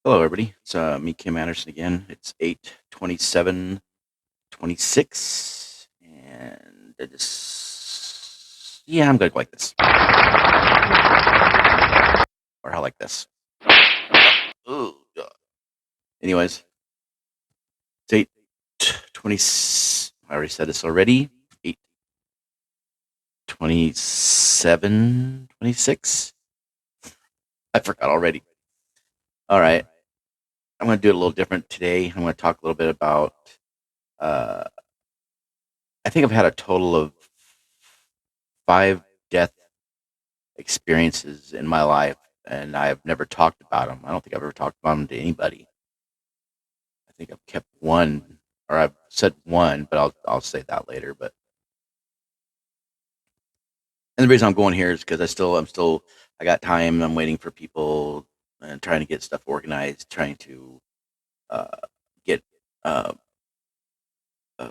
Hello, everybody. It's me, Kim Anderson again. It's 8:27:26, and yeah, I'm gonna go like this, or how like this. Ooh, God. Anyways, it's 8:20. I already said this already. 8:27:26. I forgot already. All right, I'm gonna do it a little different today. I'm gonna talk a little bit about. Uh, I think I've had a total of 5 death experiences in my life, and I've never talked about them. I don't think I've ever talked about them to anybody. I think I've kept one, or I've said one, but I'll say that later. But and the reason I'm going here is because I got time. I'm waiting for people and trying to get stuff organized, trying to uh, get uh, uh,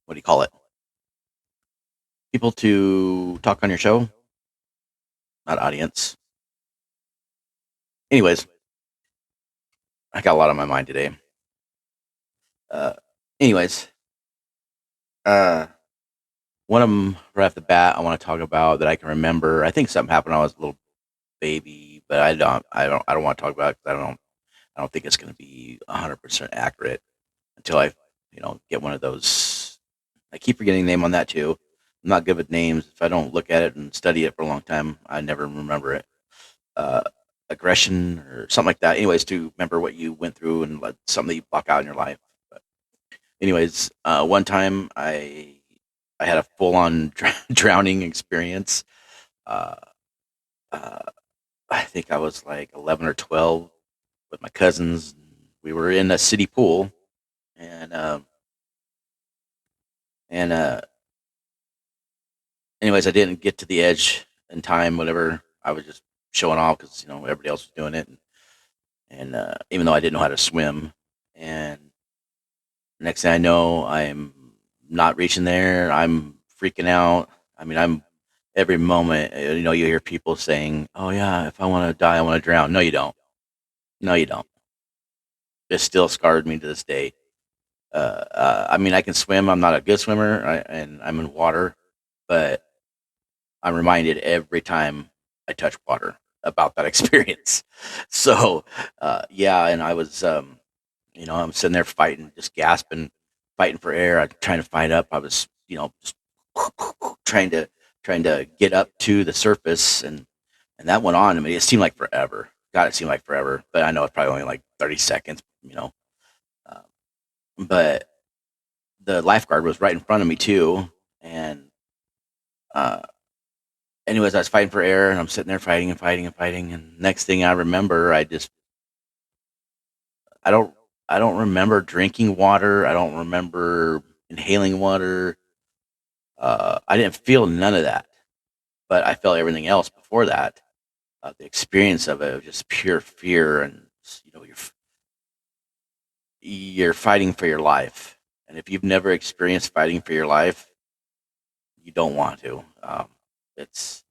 what do you call it? People to talk on your show, not audience. Anyways, I got a lot on my mind today. Uh, anyways, uh, one of them right off the bat I want to talk about that I can remember. I think something happened when I was a little baby, but I don't want to talk about it 'cause I don't think it's going to be 100% accurate until I, get one of those. I keep forgetting the name on that too. I'm not good with names. If I don't look at it and study it for a long time, I never remember it. Uh, Aggression or something like that. Anyways, to remember what you went through and let something that you block out in your life. But anyways, one time I had a full on drowning experience. Uh, uh, I think I was like 11 or 12 with my cousins. We were in a city pool, and and anyways, I didn't get to the edge in time. Whatever, I was just showing off because everybody else was doing it, and even though I didn't know how to swim, and next thing I know, I'm not reaching there. I'm freaking out. I mean, I'm every moment. You hear people saying, "Oh yeah, if I want to die, I want to drown." No, you don't. No, you don't. It still scarred me to this day. I mean, I can swim. I'm not a good swimmer, and I'm in water, but I'm reminded every time I touch water about that experience. So, yeah, and I'm sitting there fighting, just gasping, fighting for air. I'm trying to find up. I was, just trying to trying to get up to the surface, and that went on. I mean, it seemed like forever. God, it seemed like forever, but I know it's probably only like 30 seconds. Um, but the lifeguard was right in front of me too, and uh, anyways, I was fighting for air, and I'm sitting there fighting and fighting and fighting, and next thing I remember, I don't I don't remember drinking water. I don't remember inhaling water. I didn't feel none of that, but I felt everything else before that. The experience of it was just pure fear, and you're fighting for your life. And if you've never experienced fighting for your life, you don't want to. It's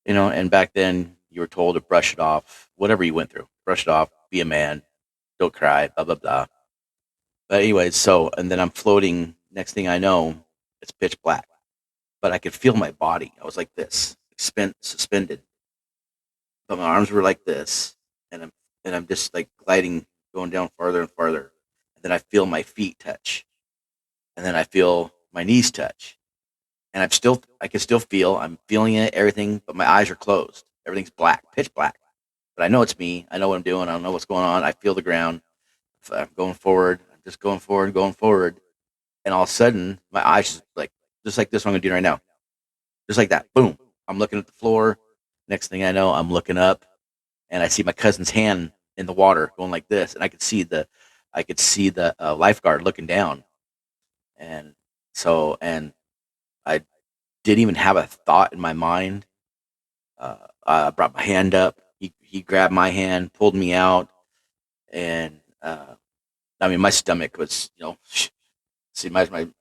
and back then you were told to brush it off, whatever you went through, brush it off, be a man, don't cry, blah blah blah. But anyways, so and then I'm floating. Next thing I know, it's pitch black, but I could feel my body. I was like this, suspended, but my arms were like this, and I'm just like gliding, going down farther and farther, and then I feel my feet touch, and then I feel my knees touch, and I can still feel, I'm feeling it, everything, but my eyes are closed. Everything's black, pitch black. But I know it's me. I know what I'm doing. I don't know what's going on. I feel the ground. I'm going forward. I'm just going forward. And all of a sudden, my eyes just like this one I'm gonna do right now, just like that. Boom! I'm looking at the floor. Next thing I know, I'm looking up, and I see my cousin's hand in the water going like this, and I could see the lifeguard looking down, and and I didn't even have a thought in my mind. I brought my hand up. He grabbed my hand, pulled me out, and I mean, my stomach was, see, imagine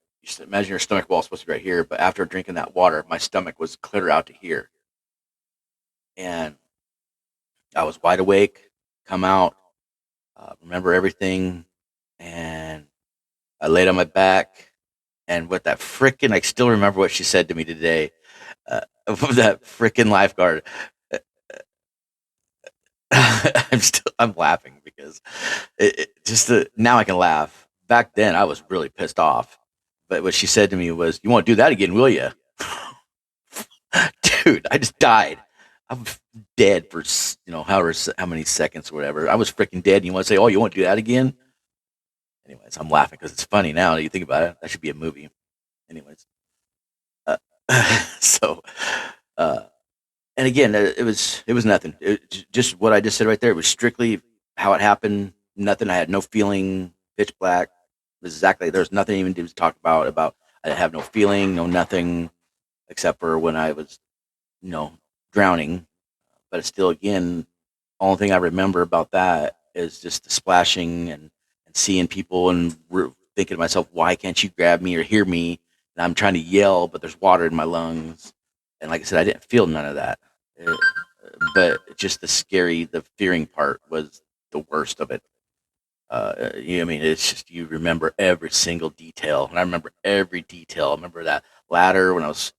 your stomach wall is supposed to be right here, but after drinking that water, my stomach was clear out to here, and I was wide awake. Come out. remember everything, and I laid on my back, and with that frickin', I still remember what she said to me today. That frickin' lifeguard. I'm laughing because now I can laugh. Back then, I was really pissed off. But what she said to me was, "You won't do that again, will you?" Dude, I just died. I'm dead for however how many seconds or whatever. I was freaking dead. And you want to say, "Oh, you won't do that again?" Anyways, I'm laughing because it's funny now that you think about it. That should be a movie. Anyways, uh, so uh, and again, it was nothing. Just what I just said right there. It was strictly how it happened. Nothing. I had no feeling. Pitch black. It was exactly. There's nothing even to talk about. I have no feeling, no nothing, except for when I was, you know, drowning. But it's still, again, only thing I remember about that is just the splashing and seeing people and thinking to myself, why can't you grab me or hear me? And I'm trying to yell, but there's water in my lungs. And like I said, I didn't feel none of that. Uh, but just the fearing part was the worst of it. I mean, it's just you remember every single detail, and I remember every detail. I remember that ladder when I was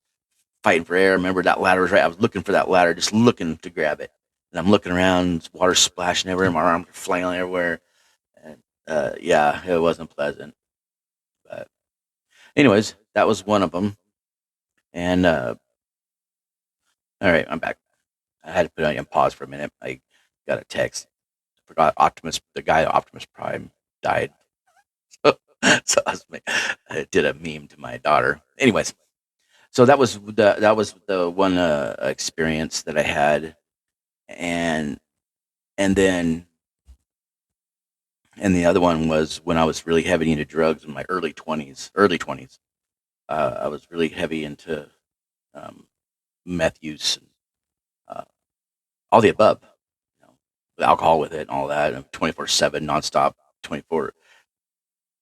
fighting for air. I remember that ladder was right. I was looking for that ladder, just looking to grab it, and I'm looking around, water splashing everywhere, my arms are flailing everywhere, and yeah, it wasn't pleasant. But anyways, that was one of them. And all right, I'm back. I had to put it on pause for a minute. I got a text. I forgot the guy Optimus Prime died. So I did a meme to my daughter. Anyways, so that was the one experience that I had, and and then and the other one was when I was really heavy into drugs in my early 20s. I was really heavy into um, meth use and uh, all the above, the alcohol with it and all that, 24/7, nonstop, 24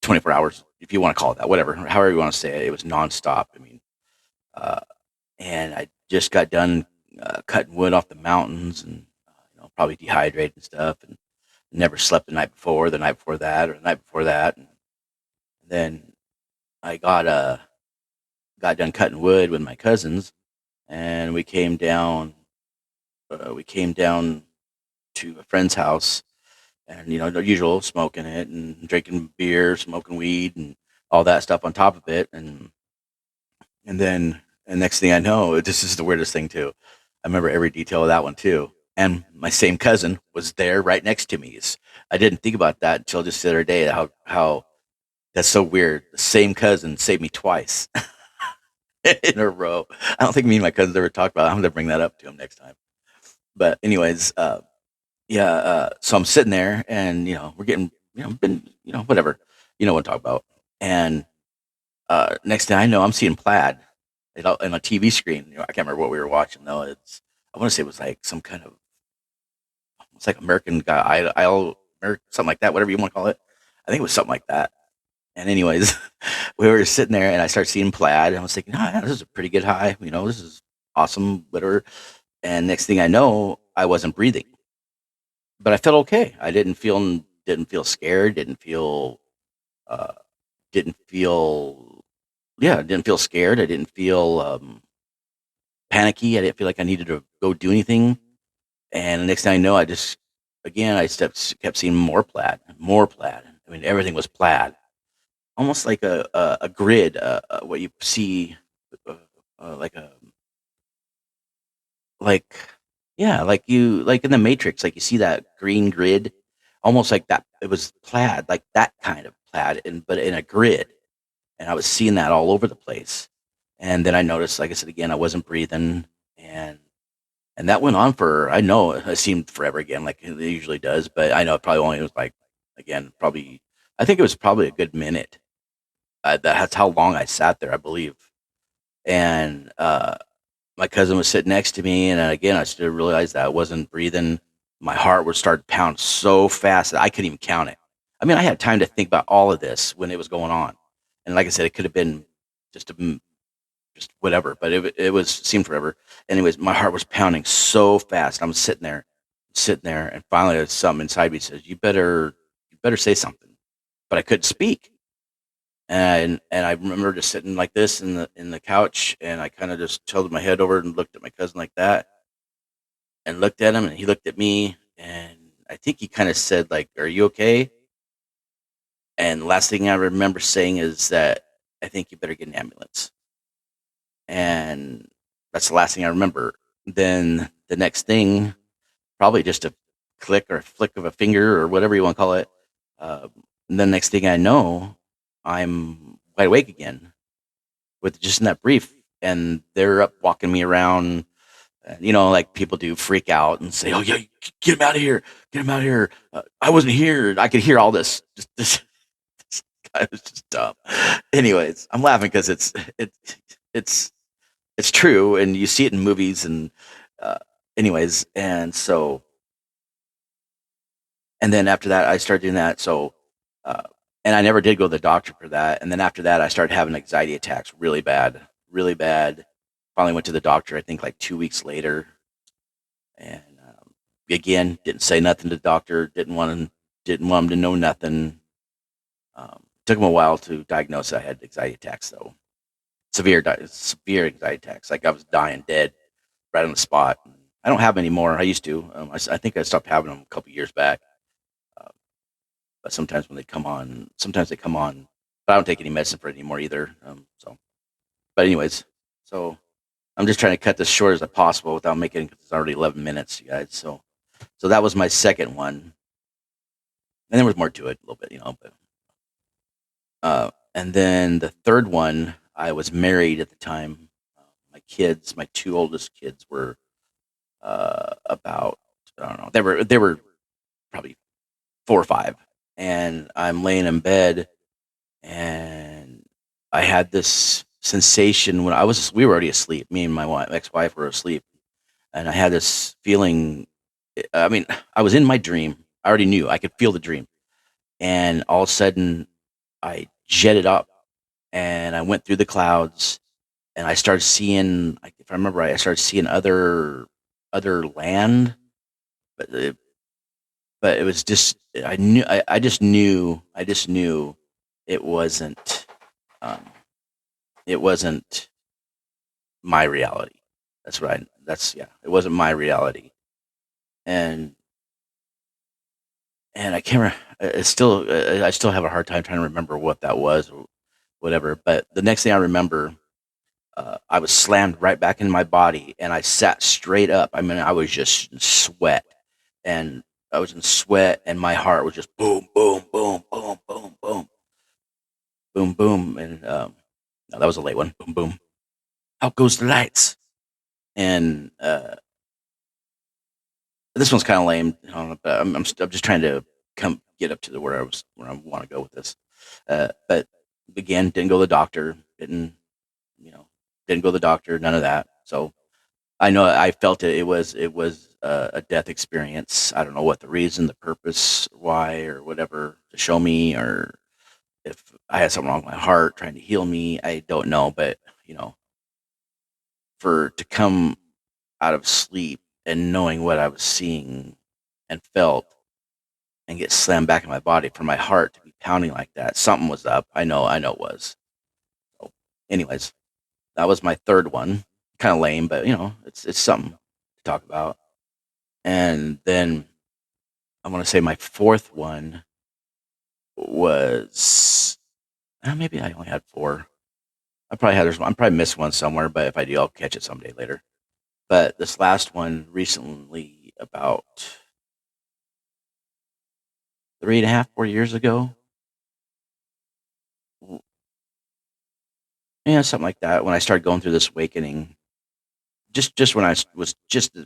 24 hours, if you want to call it that, whatever, however you want to say it. It was nonstop. I mean, uh, and I just got done cutting wood off the mountains, and probably dehydrated and stuff, and never slept the night before that, or the night before that, and then I got done cutting wood with my cousins, and we came down to a friend's house, and the usual, smoking it and drinking beer, smoking weed, and all that stuff on top of it, and next thing I know, this is the weirdest thing too. I remember every detail of that one too. And my same cousin was there right next to me. I didn't think about that until just the other day. How that's so weird. The same cousin saved me twice in a row. I don't think me and my cousins ever talked about it. I'm gonna bring that up to him next time. But anyways, yeah. So I'm sitting there, and we're getting, been, whatever, what I'm talking about. And next thing I know, I'm seeing Plaid on a TV screen. I can't remember what we were watching though. I want to say it was like some kind of, it's like American Guy Idol, something like that, whatever you want to call it. I think it was something like that. And anyways, we were sitting there, and I started seeing Plaid, and I was thinking, oh, yeah, this is a pretty good high. This is awesome, whatever. And next thing I know, I wasn't breathing, but I felt okay. I didn't feel scared. Uh, didn't feel yeah, I didn't feel scared. I didn't feel panicky. I didn't feel like I needed to go do anything. And the next thing I know, I kept seeing more Plaid, more Plaid. I mean, everything was Plaid, almost like a grid. What you see, uh, like a like yeah, like in the Matrix, like you see that green grid, almost like that. It was Plaid, like that kind of Plaid, but in a grid. And I was seeing that all over the place. And then I noticed, like I said again, I wasn't breathing, and that went on for, I know it seemed forever again, like it usually does, but I know it probably only was like, again, probably, I think it was probably a good minute. That's how long I sat there, I believe. And my cousin was sitting next to me, and again, I started to realize that I wasn't breathing. My heart would start to pound so fast that I couldn't even count it. I mean, I had time to think about all of this when it was going on, and like I said, it could have been just just whatever, but it seemed forever. Anyways, my heart was pounding so fast. I'm sitting there, and finally, something inside me says, "You better." better say something. But I couldn't speak. And I remember just sitting like this in the couch, and I kind of just tilted my head over and looked at my cousin like that, and looked at him, and he looked at me, and I think he kind of said like, "Are you okay?" And last thing I remember saying is that I think you better get an ambulance. And that's the last thing I remember. Then the next thing, probably just a click or a flick of a finger or whatever you want to call it. Uh, the next thing I know, I'm wide awake again with just in that brief, and they're up walking me around. And, like people do, freak out and say, "Oh yeah, get him out of here! Get him out of here! I wasn't here." I could hear all this. This guy was just dumb. Anyways, I'm laughing because it's it's true, and you see it in movies, and uh, anyways, and then after that, I started doing that. So, uh, and I never did go to the doctor for that. And then after that, I started having anxiety attacks really bad, really bad. Finally went to the doctor, I think like 2 weeks later. And again, didn't say nothing to the doctor, didn't want him to know nothing. Took him a while to diagnose I had anxiety attacks, though. Severe anxiety attacks. Like I was dying dead right on the spot. I don't have them anymore. I used to. I think I stopped having them a couple years back. Uh, but sometimes they come on. But I don't take any medicine for it anymore either. But anyways, so I'm just trying to cut this short as possible without making it. It's already 11 minutes, you guys. So that was my second one, and there was more to it a little bit, But and then the third one, I was married at the time. My two oldest kids were about, I don't know, they were probably 4 or 5, and I'm laying in bed, and I had this sensation when we were already asleep. Me and my ex-wife were asleep, and I had this feeling. I mean, I was in my dream. I already knew. I could feel the dream, and all of a sudden, I jetted up, and I went through the clouds, and I started seeing. If I remember right, I started seeing other land, but it was just I just knew it wasn't um, it wasn't my reality. It wasn't my reality. And and I can't I still have a hard time trying to remember what that was or whatever. But the next thing I remember, I was slammed right back in my body, and I sat straight up. I mean, I was just in sweat, and I was in sweat, and my heart was just boom, boom, boom, boom, boom, boom, boom, boom, and no, that was a late one. Boom, boom. Out goes the lights, and this one's kind of lame, but I'm just trying to come get up to where I want to go with this. But again, didn't go to the doctor, you know, didn't go to the doctor, none of that. So I know I felt it. It was a death experience. I don't know what the reason, the purpose, why, or whatever to show me, or if I had something wrong with my heart trying to heal me. I don't know, but you know, for to come out of sleep and knowing what I was seeing and felt and get slammed back in my body for my heart to be pounding like that, something was up. I know it was. So, anyways, that was my third one. Kind of lame, but it's something to talk about. And then I want to say my fourth one was maybe I only had four. I'm probably missed one somewhere, but if I do, I'll catch it someday later. But this last one recently, about 3.5, 4 years ago, yeah, something like that. When I started going through this awakening, just when I was just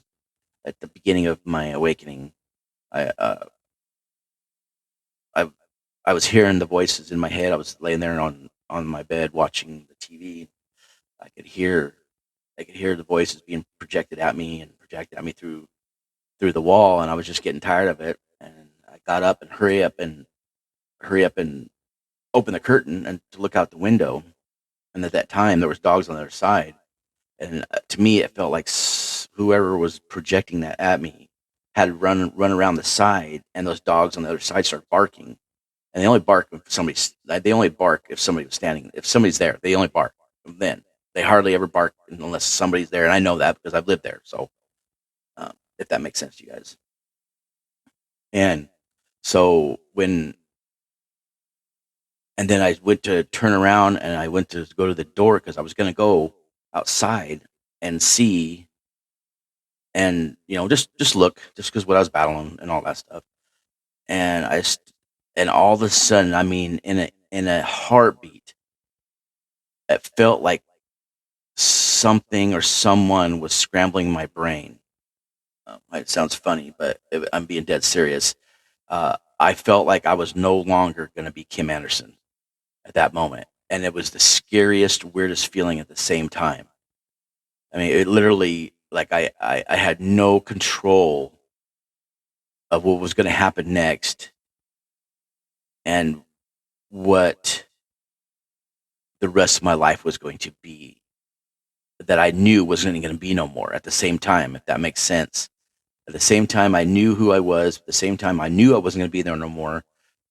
at the beginning of my awakening, I I I was hearing the voices in my head. I was laying there on my bed watching the TV. I could hear I could hear the voices being projected at me and projected at me through the wall, and I was just getting tired of it. And I got up and hurry up and open the curtain and to look out the window. And at that time, there was dogs on the other side, and to me, it felt like whoever was projecting that at me had run around the side, and those dogs on the other side started barking. and they only bark if somebody's. They only bark if somebody was standing. If somebody's there, they only bark. Then they hardly ever bark unless somebody's there, and I know that because I've lived there. So, if that makes sense to you guys. And so when and then I went to turn around and I went to go to the door because I was going to go outside and see and just look just because what I was battling and all that stuff. And and all of a sudden, I mean, in a heartbeat, it felt like something or someone was scrambling my brain. It sounds funny, but I'm being dead serious. I felt like I was no longer going to be Kim Anderson at that moment, and it was the scariest, weirdest feeling at the same time. I mean, it literally like I had no control of what was going to happen next and what the rest of my life was going to be that I knew wasn't going to be no more at the same time, if that makes sense. At the same time, I knew who I was. At the same time, I knew I wasn't going to be there no more,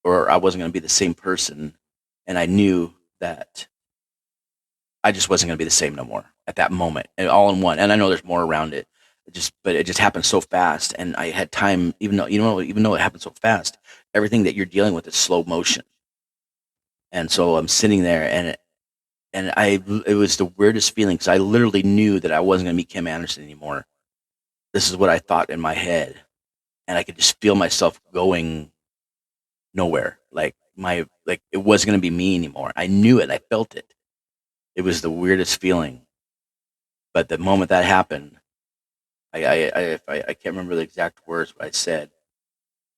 or I wasn't going to be the same person. And I knew that I just wasn't going to be the same no more at that moment, and all in one. And I know there's more around it. But it just happened so fast, and I had time. Even though it happened so fast, everything that you're dealing with is slow motion. And so I'm sitting there, it was the weirdest feeling because I literally knew that I wasn't going to be Kim Anderson anymore. This is what I thought in my head, and I could just feel myself going nowhere. Like it wasn't going to be me anymore. I knew it. I felt it. It was the weirdest feeling. But the moment that happened, I can't remember the exact words what I said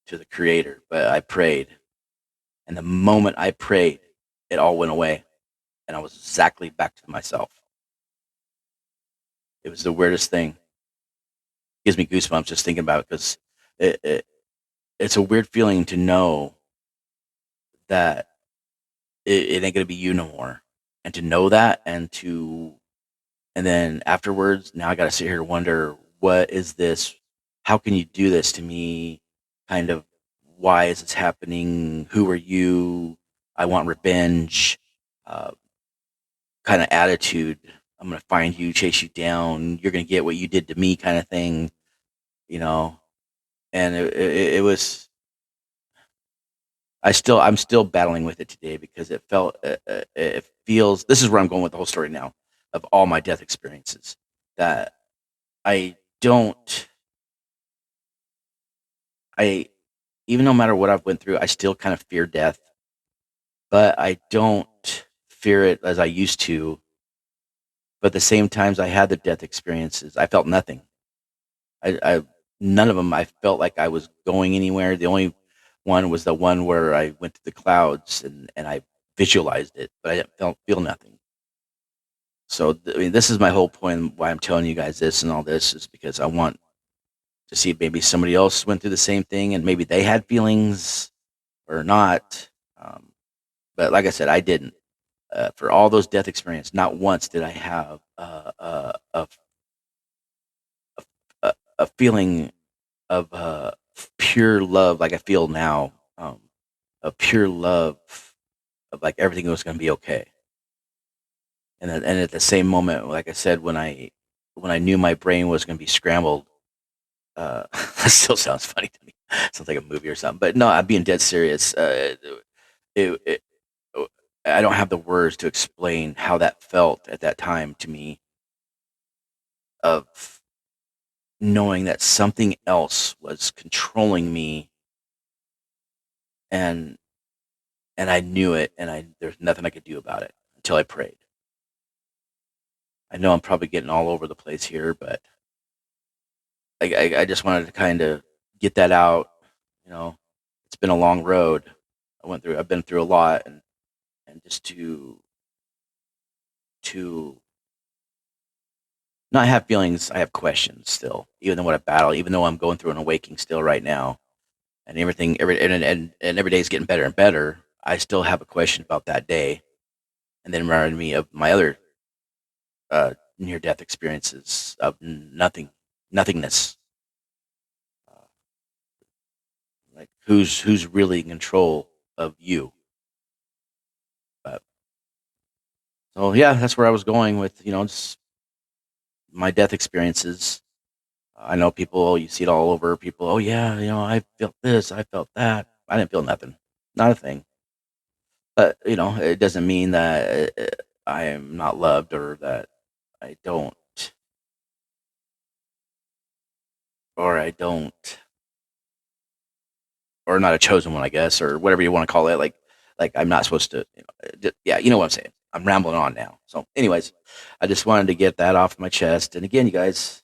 to the Creator, but I prayed, and the moment I prayed, it all went away, and I was exactly back to myself. It was the weirdest thing. Gives me goosebumps just thinking about it because it, it it's a weird feeling to know that it ain't gonna be you no more, and to know that, and then afterwards, now I got to sit here and wonder, what is this? How can you do this to me? Kind of, why is this happening? Who are you? I want revenge. Uh, Kind of attitude. I'm gonna find you, chase you down. You're gonna get what you did to me, kind of thing. You know, and it was. I'm still battling with it today because it feels. This is where I'm going with the whole story now of all my death experiences. That I don't. I Even no matter what I've went through, I still kind of fear death, but I don't fear it as I used to. But the same times I had the death experiences, I felt nothing. I None of them I felt like I was going anywhere. The only one was the one where I went to the clouds and I visualized it, but I didn't feel nothing. So I mean, this is my whole point. Why I'm telling you guys this and all this is because I want to see if maybe somebody else went through the same thing and maybe they had feelings or not. Um, but like I said, I didn't. For all those death experiences, not once did I have a feeling of pure love like I feel now, of pure love of like everything was going to be okay. And at the same moment, like I said, when I knew my brain was going to be scrambled, that still sounds funny to me. Sounds like a movie or something. But no, I'm being dead serious. It, it, I don't have the words to explain how that felt at that time to me of knowing that something else was controlling me and I knew it and I there's nothing I could do about it until I prayed. I know I'm probably getting all over the place here, but I just wanted to kind of get that out. You know, it's been a long road. I've been through a lot, and just to not have feelings, I have questions still, even though what I battle, even though I'm going through an awakening still right now, and every day is getting better and better. I still have a question about that day, and then reminded me of my other near death experiences of nothingness. Uh, like who's really in control? of you. But so yeah, that's where I was going with, just my death experiences. I know people, you see it all over. People, oh yeah, I felt this, I felt that. I didn't feel nothing, not a thing. But it doesn't mean that I am not loved or that I don't, or I don't, or not a chosen one, I guess, or whatever you want to call it. Like I'm not supposed to. Yeah, you know what I'm saying. I'm rambling on now. So, anyways, I just wanted to get that off my chest. And again, you guys,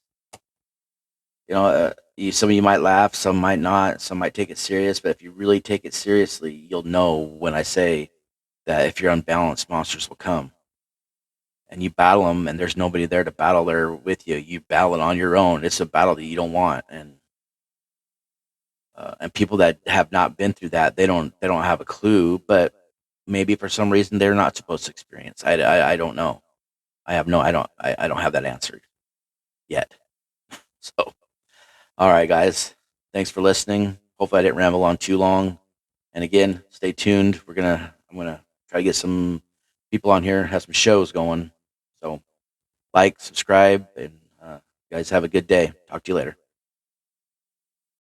some of you might laugh, some might not, some might take it serious. But if you really take it seriously, you'll know when I say that if you're unbalanced, monsters will come. And you battle them, and there's nobody there to battle there with you. You battle it on your own. It's a battle that you don't want, and people that have not been through that, they don't have a clue. But maybe for some reason they're not supposed to experience. I don't know. I don't have that answered yet. So, all right, guys, thanks for listening. Hopefully, I didn't ramble on too long. And again, stay tuned. I'm gonna try to get some people on here, have some shows going. So, like, subscribe, and you guys have a good day. Talk to you later.